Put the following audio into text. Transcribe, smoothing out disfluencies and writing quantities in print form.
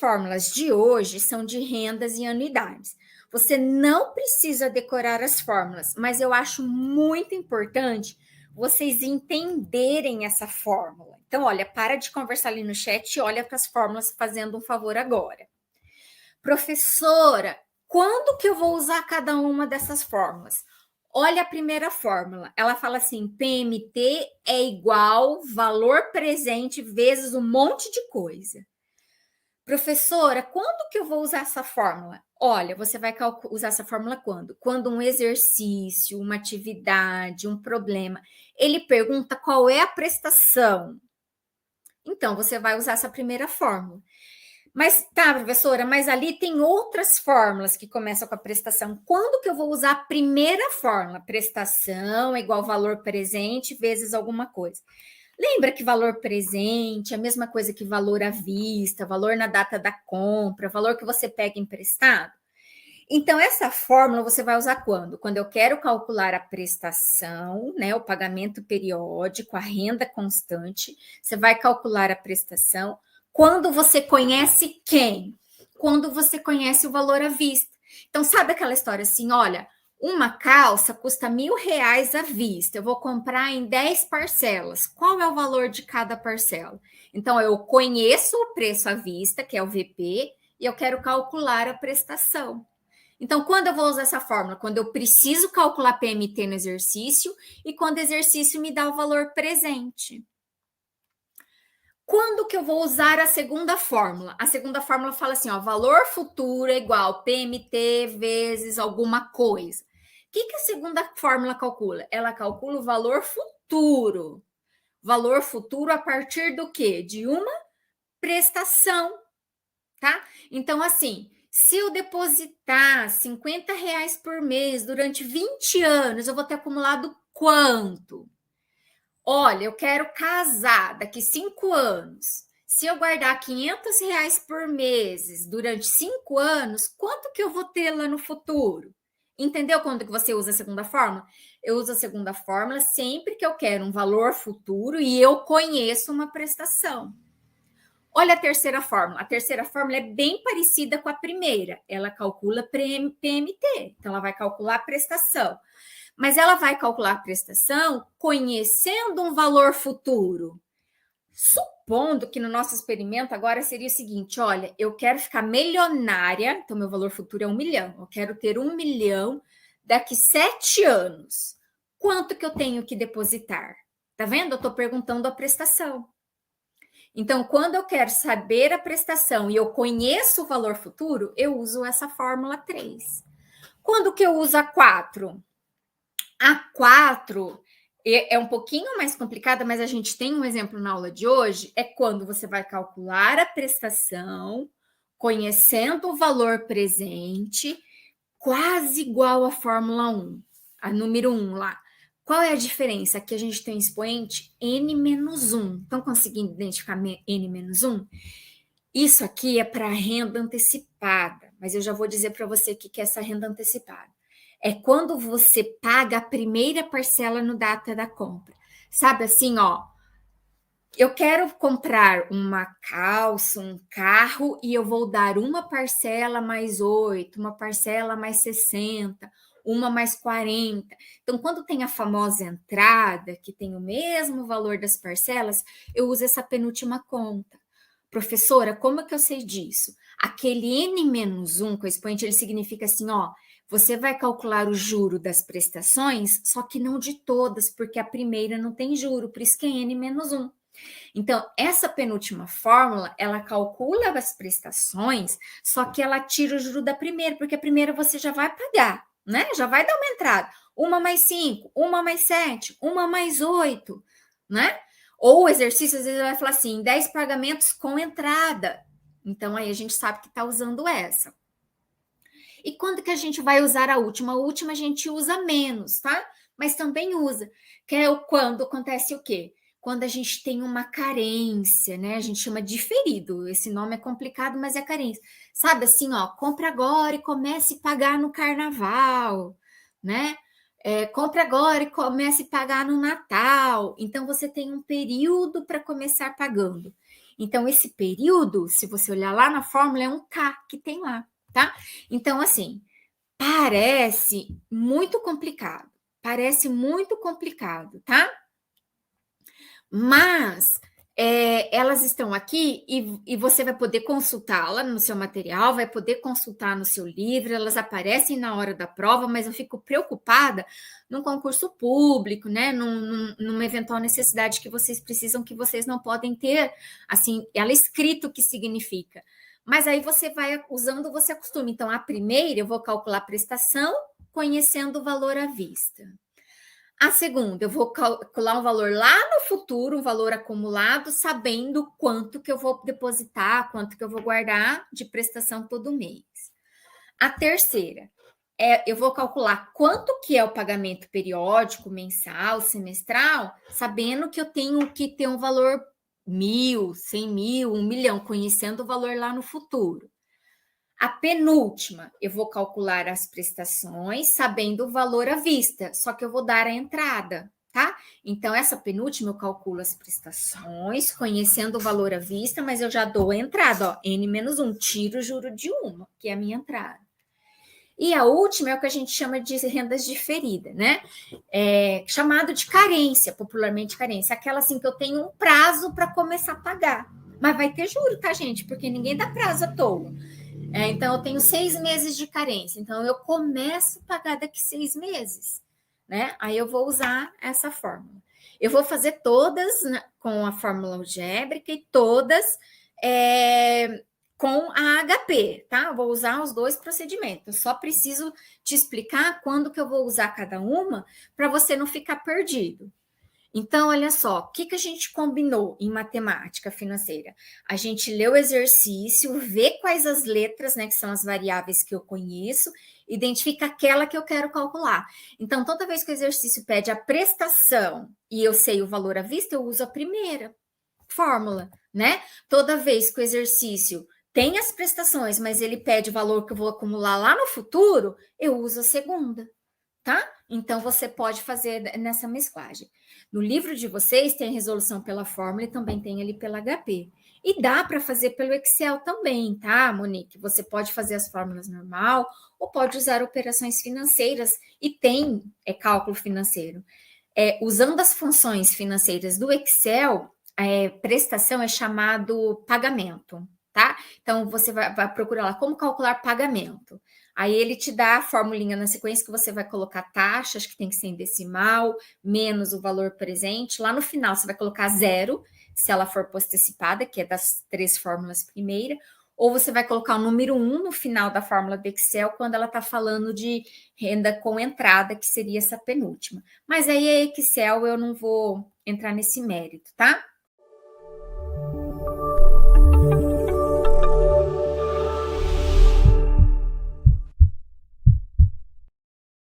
fórmulas de hoje são de rendas e anuidades. Você não precisa decorar as fórmulas, mas eu acho muito importante vocês entenderem essa fórmula. Então, olha, para de conversar ali no chat e olha para as fórmulas fazendo um favor agora. Professora, quando que eu vou usar cada uma dessas fórmulas? Olha a primeira fórmula. Ela fala assim: PMT é igual valor presente vezes um monte de coisa. Professora, quando que eu vou usar essa fórmula? Olha, você vai usar essa fórmula quando? Quando um exercício, uma atividade, um problema, ele pergunta qual é a prestação. Então, você vai usar essa primeira fórmula. Mas tá, professora, mas ali tem outras fórmulas que começam com a prestação. Quando que eu vou usar a primeira fórmula? Prestação é igual valor presente vezes alguma coisa. Lembra que valor presente é a mesma coisa que valor à vista, valor na data da compra, valor que você pega emprestado? Então, essa fórmula você vai usar quando? Quando eu quero calcular a prestação, né, o pagamento periódico, a renda constante, você vai calcular a prestação. Quando você conhece quem? Quando você conhece o valor à vista. Então, sabe aquela história assim, olha, uma calça custa R$ 1.000 à vista, eu vou comprar em 10 parcelas. Qual é o valor de cada parcela? Então, eu conheço o preço à vista, que é o VP, e eu quero calcular a prestação. Então, quando eu vou usar essa fórmula? Quando eu preciso calcular PMT no exercício e quando o exercício me dá o valor presente. Quando que eu vou usar a segunda fórmula? A segunda fórmula fala assim, ó, valor futuro é igual PMT vezes alguma coisa. O que a segunda fórmula calcula? Ela calcula o valor futuro. Valor futuro a partir do quê? De uma prestação, tá? Então, assim, se eu depositar R$ 50 por mês durante 20 anos, eu vou ter acumulado quanto? Olha, eu quero casar daqui 5 anos. Se eu guardar R$ 500 por mês durante 5 anos, quanto que eu vou ter lá no futuro? Entendeu quando que você usa a segunda fórmula? Eu uso a segunda fórmula sempre que eu quero um valor futuro e eu conheço uma prestação. Olha a terceira fórmula. A terceira fórmula é bem parecida com a primeira. Ela calcula PMT, então ela vai calcular a prestação. Mas ela vai calcular a prestação conhecendo um valor futuro. Supondo que no nosso experimento agora seria o seguinte, olha, eu quero ficar milionária, então meu valor futuro é 1 milhão. Eu quero ter 1 milhão daqui 7 anos. Quanto que eu tenho que depositar? Tá vendo? Eu estou perguntando a prestação. Então, quando eu quero saber a prestação e eu conheço o valor futuro, eu uso essa fórmula 3. Quando que eu uso a 4? A 4 é um pouquinho mais complicada, mas a gente tem um exemplo na aula de hoje, é quando você vai calcular a prestação, conhecendo o valor presente, quase igual à fórmula 1, a número 1 lá. Qual é a diferença? Aqui a gente tem um expoente N-1. Estão conseguindo identificar N-1? Isso aqui é para renda antecipada, mas eu já vou dizer para você o que é essa renda antecipada. É quando você paga a primeira parcela no data da compra. Sabe assim, ó, eu quero comprar uma calça, um carro, e eu vou dar uma parcela mais 8, uma parcela mais 60, uma mais 40. Então, quando tem a famosa entrada, que tem o mesmo valor das parcelas, eu uso essa penúltima conta. Professora, como é que eu sei disso? Aquele N-1 com o expoente, ele significa assim, ó, você vai calcular o juro das prestações, só que não de todas, porque a primeira não tem juro, por isso que é N-1. Então, essa penúltima fórmula, ela calcula as prestações, só que ela tira o juro da primeira, porque a primeira você já vai pagar, né? Já vai dar uma entrada. 1 mais 5, 1 mais 7, 1 mais 8, né? Ou o exercício, às vezes, vai falar assim, 10 pagamentos com entrada. Então, aí a gente sabe que está usando essa. E quando que a gente vai usar a última? A última a gente usa menos, tá? Mas também usa, que é o quando acontece o quê? Quando a gente tem uma carência, né? A gente chama de diferido. Esse nome é complicado, mas é carência. Sabe assim, ó, compra agora e comece a pagar no carnaval, né? Compra agora e comece a pagar no Natal. Então, você tem um período para começar pagando. Então, esse período, se você olhar lá na fórmula, é um K que tem lá, tá? Então, assim, parece muito complicado, tá? Mas elas estão aqui e você vai poder consultá-la no seu material, vai poder consultar no seu livro, elas aparecem na hora da prova, mas eu fico preocupada num concurso público, né? Numa eventual necessidade que vocês precisam, que vocês não podem ter, assim, ela escrito o que significa. Mas aí você vai usando, você acostuma. Então, a primeira, eu vou calcular a prestação, conhecendo o valor à vista. A segunda, eu vou calcular um valor lá no futuro, um valor acumulado, sabendo quanto que eu vou depositar, quanto que eu vou guardar de prestação todo mês. A terceira, eu vou calcular quanto que é o pagamento periódico, mensal, semestral, sabendo que eu tenho que ter um valor 1.000, 100.000, 1.000.000, conhecendo o valor lá no futuro. A penúltima, eu vou calcular as prestações, sabendo o valor à vista, só que eu vou dar a entrada, tá? Então, essa penúltima eu calculo as prestações, conhecendo o valor à vista, mas eu já dou a entrada, ó, N-1, tiro o juro de uma, que é a minha entrada. E a última é o que a gente chama de rendas diferidas, né? Chamado de carência, popularmente carência, aquela assim que eu tenho um prazo para começar a pagar. Mas vai ter juro, tá, gente? Porque ninguém dá prazo à toa. Então, eu tenho 6 meses de carência. Então, eu começo a pagar daqui 6 meses, né? Aí eu vou usar essa fórmula. Eu vou fazer todas, né, com a fórmula algébrica e todas com a HP, tá? Eu vou usar os dois procedimentos. Eu só preciso te explicar quando que eu vou usar cada uma para você não ficar perdido. Então, olha só, o que a gente combinou em matemática financeira? A gente lê o exercício, vê quais as letras, né, que são as variáveis que eu conheço, identifica aquela que eu quero calcular. Então, toda vez que o exercício pede a prestação e eu sei o valor à vista, eu uso a primeira fórmula, né? Toda vez que o exercício tem as prestações, mas ele pede o valor que eu vou acumular lá no futuro, eu uso a segunda, tá? Então, você pode fazer nessa mesclagem. No livro de vocês tem resolução pela fórmula e também tem ali pela HP. E dá para fazer pelo Excel também, tá, Monique? Você pode fazer as fórmulas normal ou pode usar operações financeiras e tem cálculo financeiro. Usando as funções financeiras do Excel, prestação é chamado pagamento, tá? Então, você vai procurar lá como calcular pagamento. Aí ele te dá a formulinha na sequência que você vai colocar taxa, acho que tem que ser em decimal, menos o valor presente. Lá no final você vai colocar 0, se ela for postecipada, que é das 3 fórmulas primeira, ou você vai colocar o número 1 no final da fórmula do Excel, quando ela está falando de renda com entrada, que seria essa penúltima. Mas aí é Excel, eu não vou entrar nesse mérito, tá?